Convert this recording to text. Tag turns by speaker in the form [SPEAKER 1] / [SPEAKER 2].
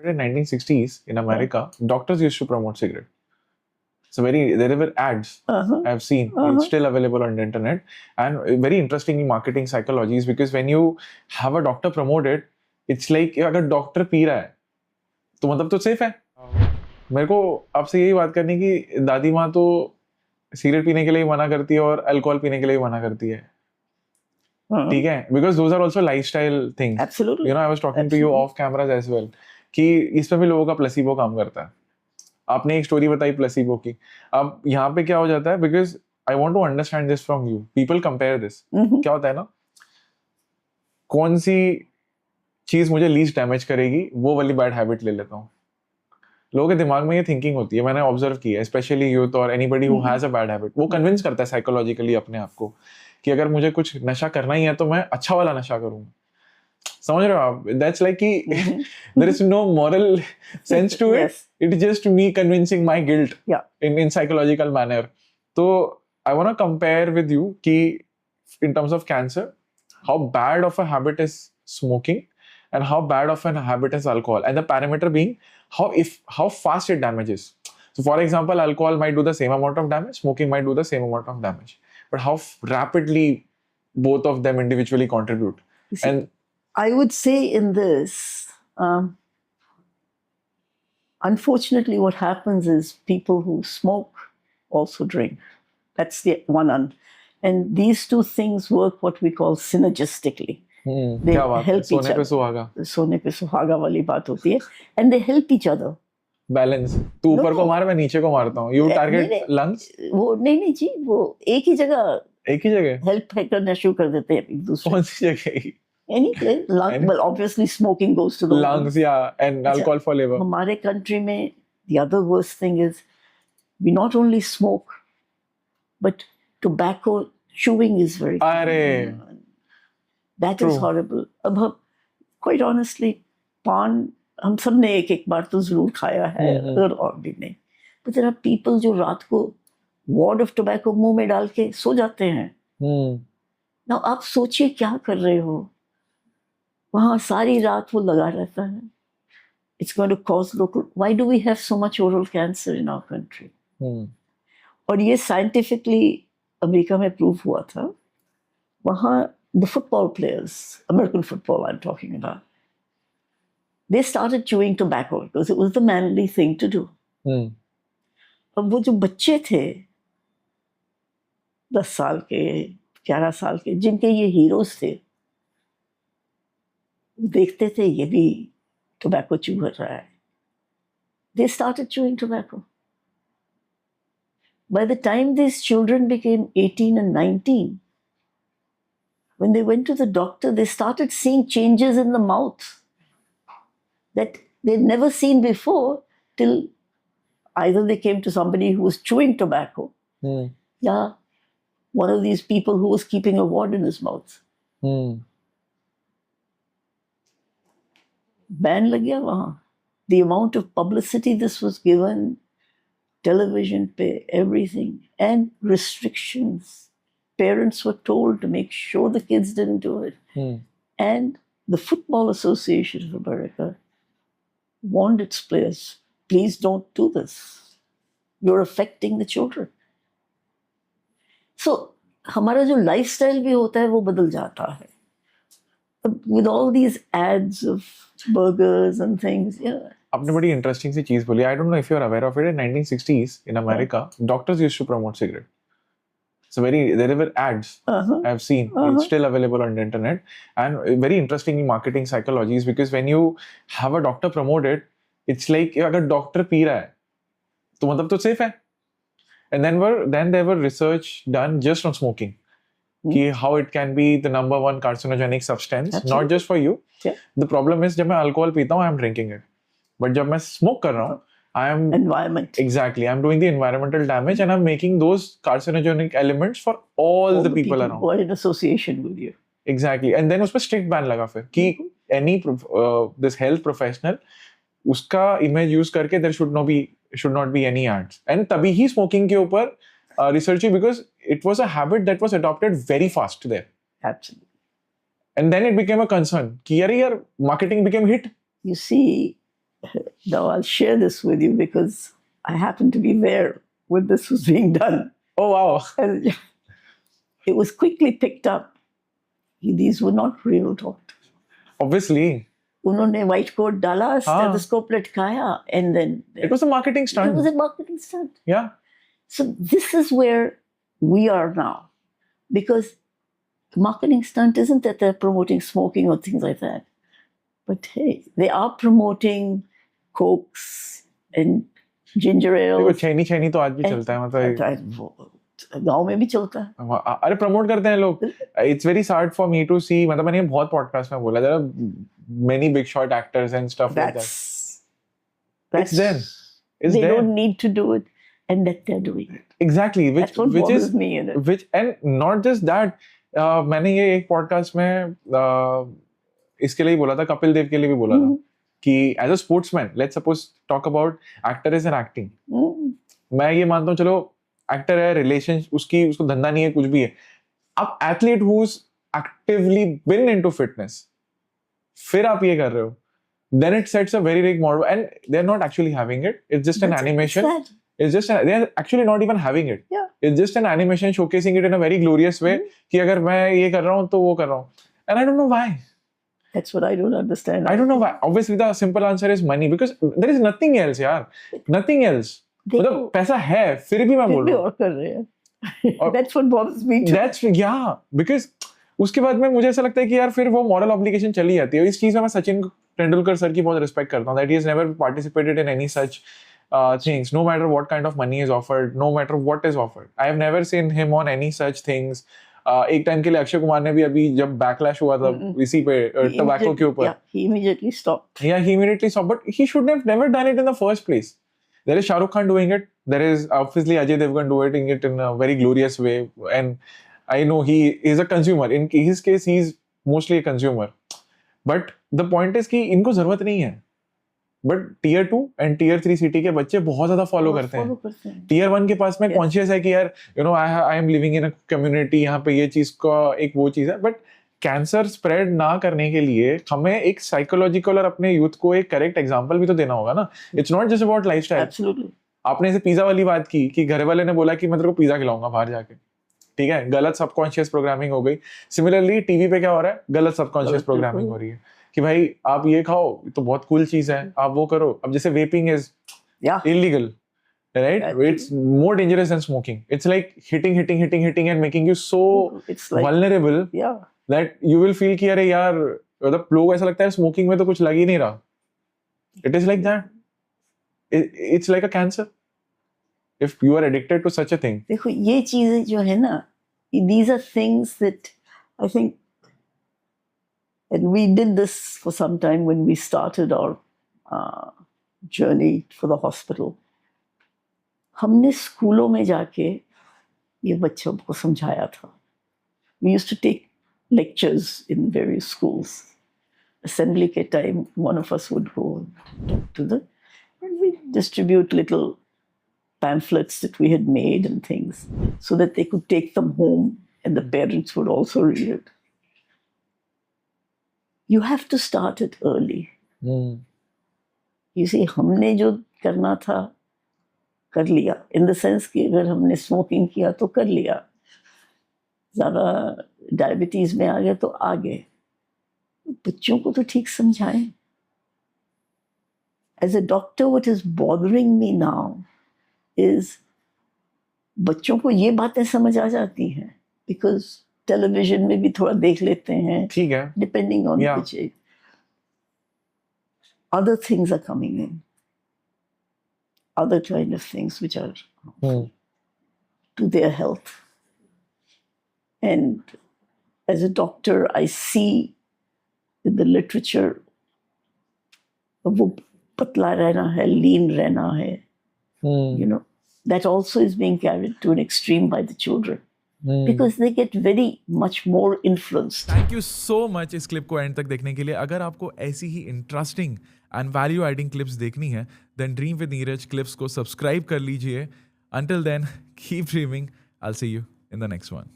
[SPEAKER 1] In 1960s in America, doctors used to promote cigarette. So there were ads I've seen. It's still available on the internet. And very interesting in marketing psychology is because when you have a doctor promote it, it's like अगर doctor P रहा है तो मतलब तो safe है. मेरे को आपसे यही बात करनी कि दादी माँ तो सिगरेट पीने के लिए मना करती है और अल्कोहल पीने के लिए मना करती है. ठीक है, because those are also lifestyle things.
[SPEAKER 2] Absolutely.
[SPEAKER 1] You know, I was talking to you off cameras as well कि इसमें भी लोगों का प्लेसिबो काम करता है. आपने एक स्टोरी बताई प्लेसिबो की. अब यहाँ पे क्या हो जाता है, because I want to understand this from you. People compare this. क्या होता है ना, कौन सी चीज मुझे लीस्ट डैमेज करेगी वो वाली बैड हैबिट ले लेता हूँ. लोगों के दिमाग में ये थिंकिंग होती है, मैंने ऑब्जर्व किया, स्पेशली यूथ और anybody who has a bad habit. वो कन्विंस करता है साइकोलॉजिकली अपने आप को कि अगर मुझे कुछ नशा करना ही है तो मैं अच्छा वाला नशा करूंगा. समझ रहे हो आप? दैट्स लाइक कि there is no moral sense to it. It is just me convincing my guilt in psychological manner. तो I want to compare with you कि in terms of cancer, how bad of a habit is smoking and how bad of a habit is alcohol, and the parameter being how fast it damages. So for example, alcohol might do the same amount of damage, smoking might do the same amount of damage, but how rapidly both of them individually contribute.
[SPEAKER 2] See,
[SPEAKER 1] and
[SPEAKER 2] I would say in this, unfortunately what happens is people who smoke also drink. That's the one. And these two things work what we call synergistically. They help each other. सोने पे सुहागा वाली बात होती है. And they help each other.
[SPEAKER 1] Balance. तू ऊपर को मार, मैं नीचे को मारता हूँ. You target lungs?
[SPEAKER 2] वो नहीं जी, वो एक ही जगह हेल्प करना शुरू कर देते हैं एक दूसरे.
[SPEAKER 1] कौन सी जगह?
[SPEAKER 2] Any place. Well, obviously smoking goes to the
[SPEAKER 1] lungs, yeah, and alcohol for liver.
[SPEAKER 2] हमारे कंट्री में the other worst thing is we not only smoke, but tobacco chewing is very common. That is horrible. अब हम quite honestly पान हम सब ने एक बार तो जरूर खाया है, अगर और भी नहीं. But there are people जो रात को wad of tobacco मुंह में डाल के सो जाते हैं. Now आप सोचिए क्या कर रहे हो, वहाँ सारी रात वो लगा रहता है. It's going to cause local. Why do we have so much oral cancer in our country? और ये scientifically अमेरिका में प्रूव हुआ था. वहाँ the football players, American football I'm talking about, they started chewing tobacco because it was the manly thing to do. अब वो जो बच्चे थे 10 साल के 11 साल के, जिनके ये हीरोज थे, देखते थे ये भी tobacco chew कर रहा है. They started chewing tobacco. By the time these children became 18 and 19, when they went to the doctor, they started seeing changes in the mouth that they'd never seen before, till either they came to somebody who was chewing tobacco, yeah, one of these people who was keeping a wad in his mouth. Ban लग गया वहाँ. The amount of publicity this was given, television pay, everything, and restrictions. Parents were told to make sure the kids didn't do it. And the Football Association of America warned its players, please don't do this. You're affecting the children. So, हमारा जो lifestyle भी होता है वो बदल जाता है. With all these ads of burgers and things, yeah.
[SPEAKER 1] आपने बड़ी interesting सी चीज बोली. I don't know if you're aware of it. In 1960s in America, doctors used to promote cigarette. So there were ads I've seen. It's still available on the internet. And very interesting in marketing psychology is because when you have a doctor promote it, it's like अगर doctor P रहा है तो मतलब तो safe है. And then there were research done just on smoking. कि how it can be the number one carcinogenic substance. Absolutely. Not just for you. Yeah. The problem is जब मैं अल्कोहल पीता हूँ, I'm drinking it. But जब मैं smoke कर रहा हूँ, I'm
[SPEAKER 2] environment.
[SPEAKER 1] Exactly. I'm doing the environmental damage and I'm making those carcinogenic elements for all the people around.
[SPEAKER 2] Who are in association with you.
[SPEAKER 1] Exactly. And then उसपे strict ban लगा फिर कि any this health professional उसका image use करके there should not be any ads. And तभी ही smoking के ऊपर research because it was a habit that was adopted very fast there.
[SPEAKER 2] Absolutely.
[SPEAKER 1] And then it became a concern कि यार marketing became hit.
[SPEAKER 2] You see, Now I'll share this with you because I happened to be there when this was being done.
[SPEAKER 1] Oh wow.
[SPEAKER 2] And it was quickly picked up. These were not real doctors.
[SPEAKER 1] Obviously.
[SPEAKER 2] उन्होंने white coat डाला, stethoscope लटकाया, and then
[SPEAKER 1] it was a marketing stunt.
[SPEAKER 2] It was a marketing stunt.
[SPEAKER 1] Yeah.
[SPEAKER 2] So this is where we are now, because the marketing stunt isn't that they're promoting smoking or things like that, but hey, they are promoting cokes and ginger ale.
[SPEAKER 1] देखो छैनी तो आज भी चलता है, मतलब
[SPEAKER 2] गांव में भी चलता है.
[SPEAKER 1] अरे प्रमोट करते हैं लोग. It's very sad for me to see, मतलब मैंने बहुत पॉडकास्ट में बोला, there are many big shot actors and stuff like that. It's there.
[SPEAKER 2] They don't need to do it, and that they're doing it.
[SPEAKER 1] Exactly, which
[SPEAKER 2] bothers me in it.
[SPEAKER 1] Which, and not just that, मैंने ये एक podcast में इसके लिए बोला था, कपिल देव के लिए भी बोला था कि as a sportsman, let's suppose talk about actor is an acting. मैं ये मानता हूँ, चलो एक्टर है, रिलेशन उसको धंधा नहीं है, कुछ भी है. अब athlete who's actively been into fitness, फिर आप ये कर रहे हो, then it sets a very big model, and they're not actually having it. It's just an animation. It's just they're actually not even having it.
[SPEAKER 2] Yeah.
[SPEAKER 1] It's just an animation showcasing it in a very glorious way. कि अगर मैं ये कर रहा हूँ तो वो कर रहा हूँ. And I don't know why.
[SPEAKER 2] That's what I don't understand.
[SPEAKER 1] I don't know why. Obviously, the simple answer is money, because there is nothing else, यार. Nothing else. मतलब पैसा है, फिर भी मैं बोल रहा हूँ.
[SPEAKER 2] और कर रहे हैं. That's what bothers me too.
[SPEAKER 1] That's yeah, because उसके बाद में मुझे ऐसा लगता है कि यार फिर वो मॉरल ऑब्लिगेशन चली जाती है. इस चीज में मैं सचिन तेंदुलकर सर की बहुत रिस्पेक्ट करता हूँ. That he has never participated in any such things, no matter what kind of money is offered, no matter what is offered. I have never seen him on any such things. एक time के लिए अक्षय कुमार ने भी अभी जब backlash हुआ था इसी पे टबैको के ऊपर,
[SPEAKER 2] he immediately stopped.
[SPEAKER 1] Yeah, he immediately stopped, but he should have never done it in the first place. There is Shah Rukh Khan doing it. There is obviously Ajay Devgan doing it in a very glorious way, and I know he is a consumer. In his case, he is mostly a consumer. But the point is कि इनको जरूरत नहीं है. But tier 2 and tier 3 city के बच्चे बहुत ज्यादा follow करते हैं. Tier 1 के पास में कॉन्शियस है कि यार I am living in a community, यहाँ पे ये चीज का एक वो चीज है. बट कैंसर स्प्रेड ना करने के लिए हमें एक साइकोलॉजिकल और अपने यूथ को एक करेक्ट एग्जांपल भी तो देना होगा ना. It's not just about lifestyle.
[SPEAKER 2] Absolutely.
[SPEAKER 1] आपने ऐसे पिज्जा वाली बात की कि घर वाले ने बोला कि मैं तेरे को पिज्जा खिलाऊंगा बाहर जाके, ठीक है, गलत सबकॉन्शियस प्रोग्रामिंग हो गई. सिमिलरली टीवी पे क्या हो रहा है, गलत सबकॉन्शियस प्रोग्रामिंग हो रही है कि भाई आप ये खाओ तो बहुत कूल चीज है, आप वो करो. अब जैसे vaping is illegal, right? It's more dangerous than smoking. It's like hitting and making you so vulnerable that you will feel कि अरे यार, मतलब लोग ऐसा लगता है स्मोकिंग में तो कुछ लग ही नहीं रहा. It is like that. It's like a cancer. If you are addicted to such a thing.
[SPEAKER 2] देखो ये चीजें जो है ना, these are things that I think, and we did this for some time when we started our journey for the hospital. हमने स्कूलों में जाके ये बच्चों को समझाया था. We used to take lectures in various schools. Assembly के time, one of us would go to and we distribute little pamphlets that we had made and things so that they could take them home and the parents would also read it. You have to start it early. You see, हमने जो करना था कर लिया, in the sense कि अगर हमने smoking किया तो कर लिया, ज़्यादा डायबिटीज़ में आ गया तो आ गए. बच्चों को तो ठीक समझाएं. As a doctor, what is bothering me now is बच्चों को ये बातें समझ आ जाती हैं because टेलीविजन में भी थोड़ा देख लेते हैं,
[SPEAKER 1] ठीक है,
[SPEAKER 2] depending on which age. Other things are coming in. Other kind of things which are to their health. And as a doctor, I see in the literature, वो पतला रहना है, lean रहना है, you know, that also is being carried to an extreme by the children. Because they get very much more influenced.
[SPEAKER 3] Thank you so much इस clip को end तक देखने के लिए. अगर आपको ऐसी ही interesting and value adding clips देखनी है, then dream with Neeraj clips को सब्सक्राइब कर लीजिए. Until then, keep dreaming. I'll see you in the next one.